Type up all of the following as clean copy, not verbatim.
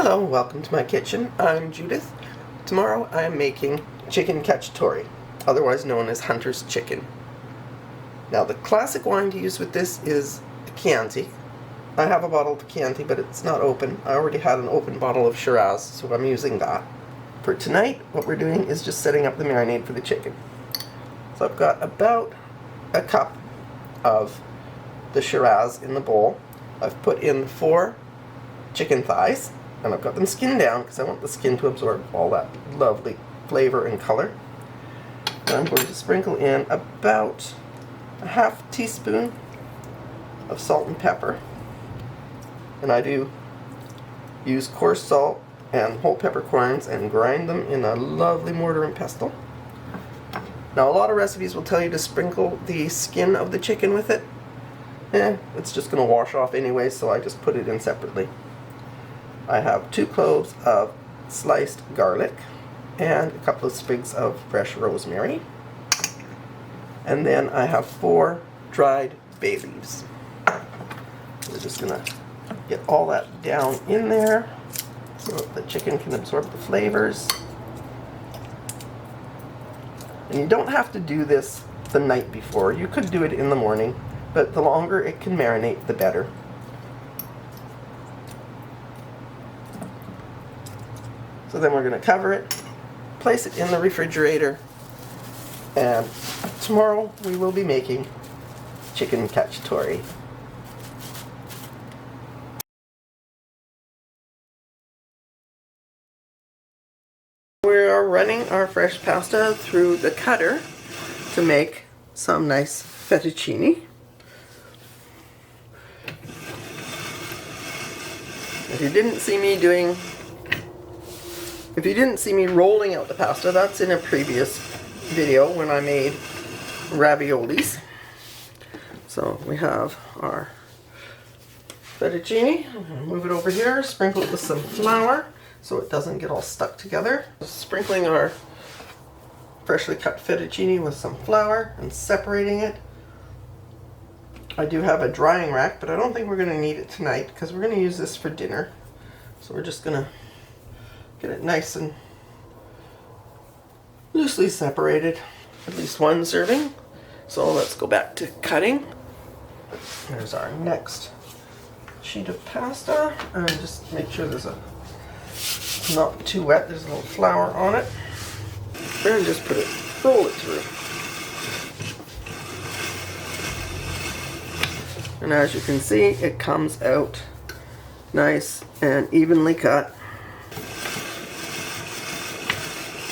Hello, welcome to my kitchen. I'm Judith. Tomorrow I am making chicken cacciatore, otherwise known as hunter's chicken. Now the classic wine to use with this is Chianti. I have a bottle of Chianti, but it's not open. I already had an open bottle of Shiraz, so I'm using that. For tonight, what we're doing is just setting up the marinade for the chicken. So I've got about a cup of the Shiraz in the bowl. I've put in 4 chicken thighs, and I've got them skinned down because I want the skin to absorb all that lovely flavor and color. And I'm going to sprinkle in about a half teaspoon of salt and pepper. And I do use coarse salt and whole peppercorns and grind them in a lovely mortar and pestle. Now a lot of recipes will tell you to sprinkle the skin of the chicken with it. It's just going to wash off anyway, so I just put it in separately. I have 2 cloves of sliced garlic and a couple of sprigs of fresh rosemary. And then I have 4 dried bay leaves. We're just going to get all that down in there so that the chicken can absorb the flavors. And you don't have to do this the night before. You could do it in the morning, but the longer it can marinate, the better. So then we're going to cover it, place it in the refrigerator, and tomorrow we will be making chicken cacciatore. We are running our fresh pasta through the cutter to make some nice fettuccine. If you didn't see me rolling out the pasta, that's in a previous video when I made raviolis. So we have our fettuccine. I'm going to move it over here, sprinkle it with some flour so it doesn't get all stuck together. Sprinkling our freshly cut fettuccine with some flour and separating it. I do have a drying rack, but I don't think we're going to need it tonight because we're going to use this for dinner. So we're just going to get it nice and loosely separated, at least one serving. So let's go back to cutting. There's our next sheet of pasta, and just make sure there's not too wet. There's a little flour on it, and just roll it through. And as you can see, it comes out nice and evenly cut.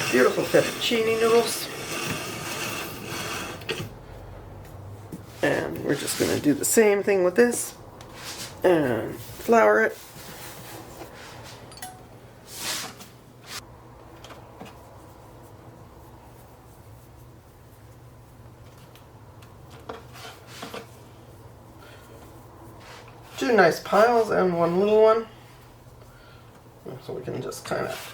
Beautiful fettuccine noodles. And we're just going to do the same thing with this and flour it. Two nice piles and one little one. So we can just kind of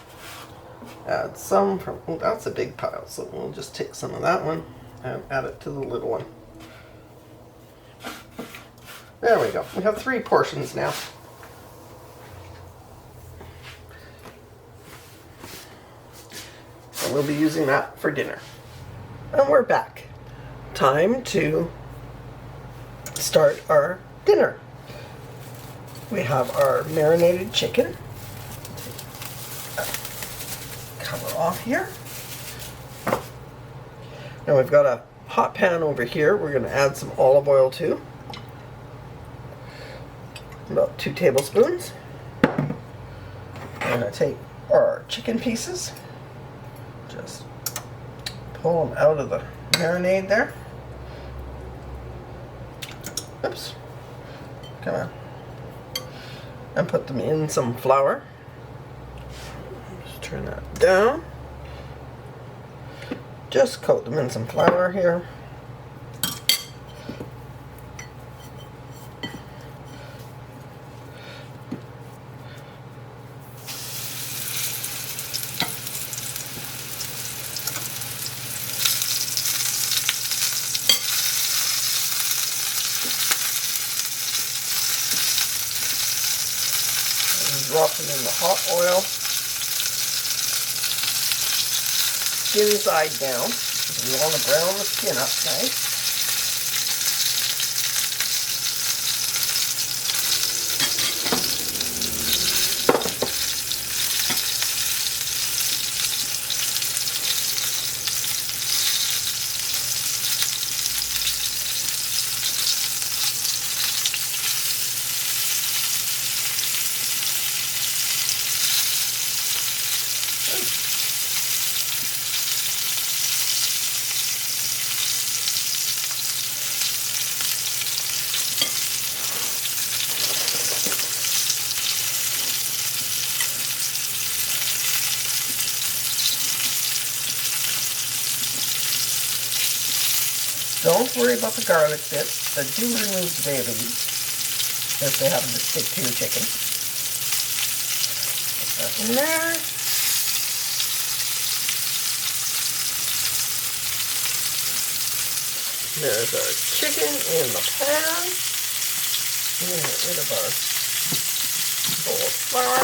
add some from, oh, that's a big pile, so we'll just take some of that one and add it to the little one. There we go. We have 3 portions now. And we'll be using that for dinner. And we're back. Time to start our dinner. We have our marinated chicken. Cover off here. Now we've got a hot pan over here. We're going to add some olive oil to. About 2 tablespoons. I'm going to take our chicken pieces. Just pull them out of the marinade there. Oops. Come on. And put them in some flour. Just turn that down. Just coat them in some flour here. drop it in the hot oil. Skin side down. We want to brown the skin up nice. Don't worry about the garlic bits, but do remove the bay leaves if they happen to stick to your chicken. Put that in there. There's our chicken in the pan. We're going to get rid of our bowl of flour.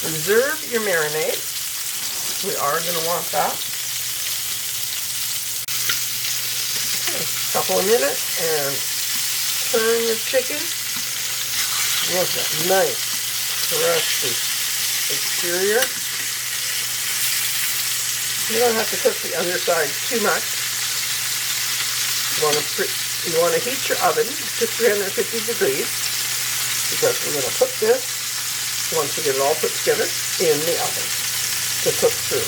Reserve your marinade. We are going to want that. Okay, a couple of minutes and turn your chicken. Look at that nice, crusty exterior. You don't have to cook the underside too much. You want to heat your oven to 350 degrees because we're going to put this, once we get it all put together, in the oven to cook through.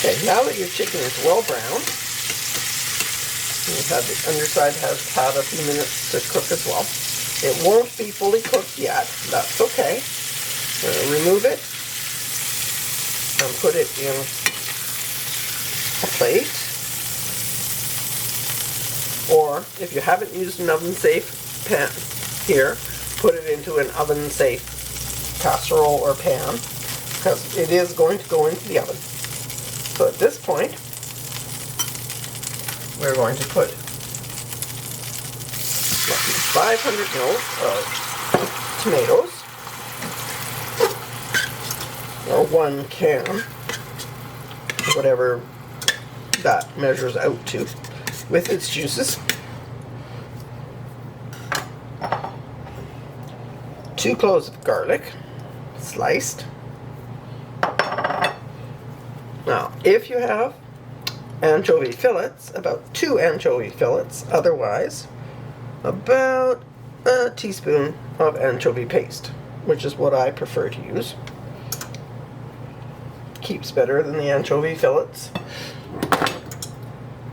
Okay, now that your chicken is well browned, the underside has had a few minutes to cook as well. It won't be fully cooked yet. That's okay. We're going to remove it and put it in a plate. Or if you haven't used an oven-safe pan here, put it into an oven-safe casserole or pan because it is going to go into the oven. So at this point, we're going to put 500 mils of tomatoes, or 1 can, whatever that measures out to, with its juices. 2 cloves of garlic, sliced. Now, if you have anchovy fillets, about 2 anchovy fillets, otherwise, about a teaspoon of anchovy paste, which is what I prefer to use. Keeps better than the anchovy fillets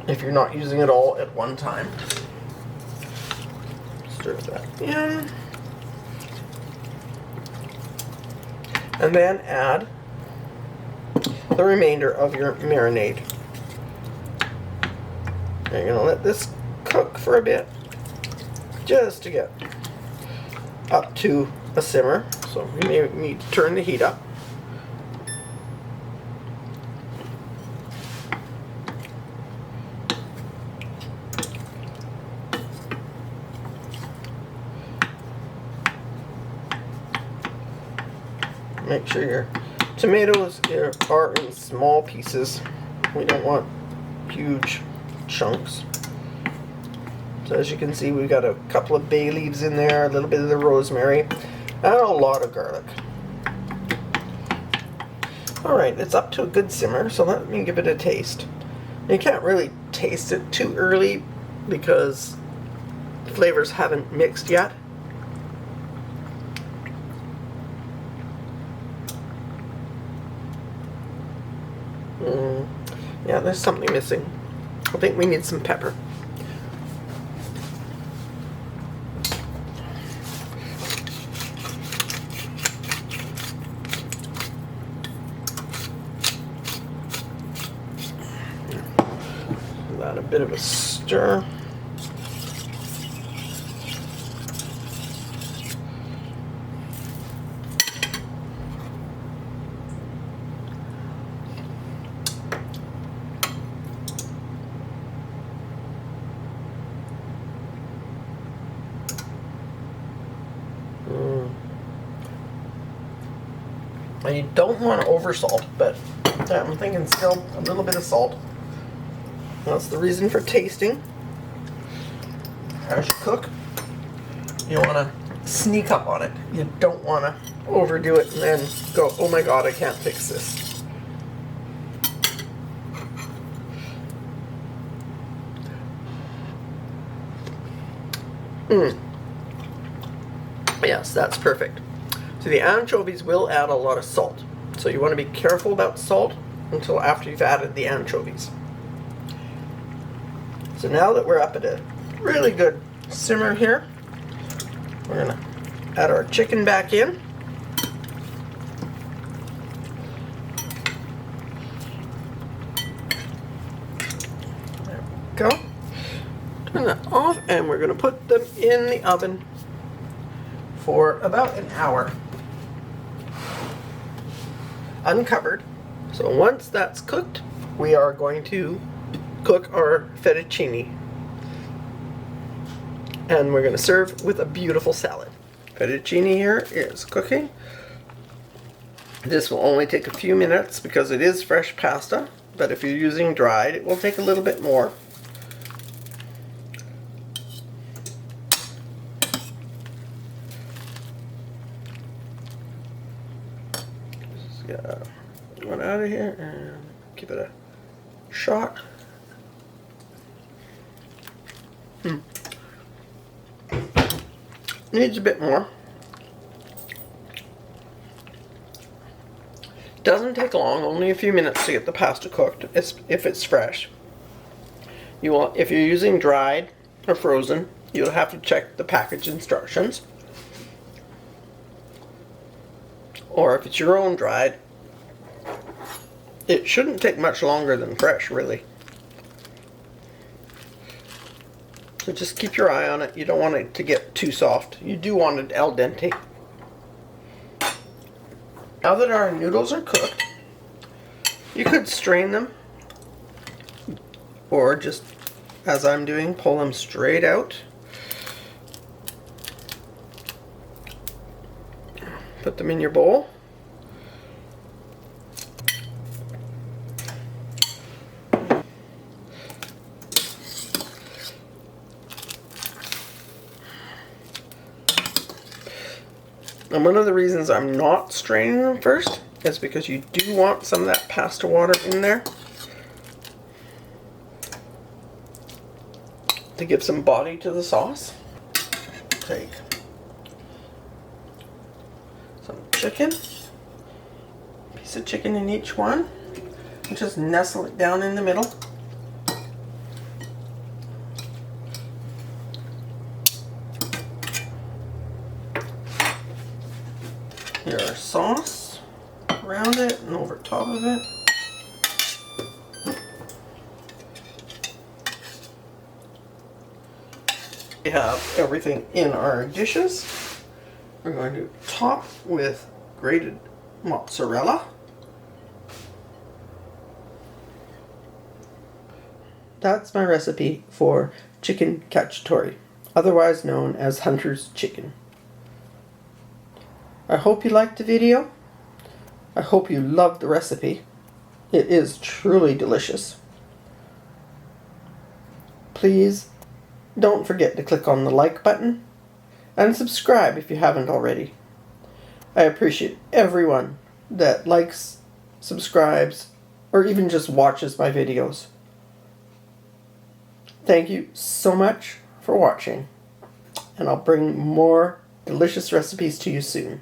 if you're not using it all at one time. Stir that in. And then add the remainder of your marinade. You're going to let this cook for a bit, just to get up to a simmer. So you may need to turn the heat up. Make sure your tomatoes are in small pieces. We don't want huge chunks. So as you can see, we've got a couple of bay leaves in there, a little bit of the rosemary, and a lot of garlic. Alright, it's up to a good simmer, so let me give it a taste. You can't really taste it too early because the flavors haven't mixed yet. Yeah, there's something missing. I think we need some pepper. Give that a bit of a stir. And you don't want to over salt, but I'm thinking still a little bit of salt. That's the reason for tasting. As you cook, you want to sneak up on it. You don't want to overdo it and then go, oh my god, I can't fix this. Yes, that's perfect. So the anchovies will add a lot of salt. So you want to be careful about salt until after you've added the anchovies. So now that we're up at a really good simmer here, we're going to add our chicken back in. There we go. Turn that off, and we're going to put them in the oven for about an hour. Uncovered. So once that's cooked, we are going to cook our fettuccine. And we're going to serve with a beautiful salad. Fettuccine here is cooking. This will only take a few minutes because it is fresh pasta, but if you're using dried, it will take a little bit more. Just get one out of here and give it a shot. Needs a bit more. Doesn't take long, only a few minutes to get the pasta cooked if it's fresh. You will, if you're using dried or frozen, you'll have to check the package instructions. Or if it's your own dried, it shouldn't take much longer than fresh, really. So just keep your eye on it. You don't want it to get too soft. You do want it al dente. Now that our noodles are cooked, you could strain them, or just, as I'm doing, pull them straight out. Put them in your bowl. And one of the reasons I'm not straining them first is because you do want some of that pasta water in there to give some body to the sauce. Take some chicken, piece of chicken in each one, and just nestle it down in the middle. Your sauce around it and over top of it. We have everything in our dishes. We're going to top with grated mozzarella. That's my recipe for chicken cacciatore, otherwise known as hunter's chicken. I hope you liked the video. I hope you loved the recipe. It is truly delicious. Please don't forget to click on the like button and subscribe if you haven't already. I appreciate everyone that likes, subscribes, or even just watches my videos. Thank you so much for watching, and I'll bring more delicious recipes to you soon.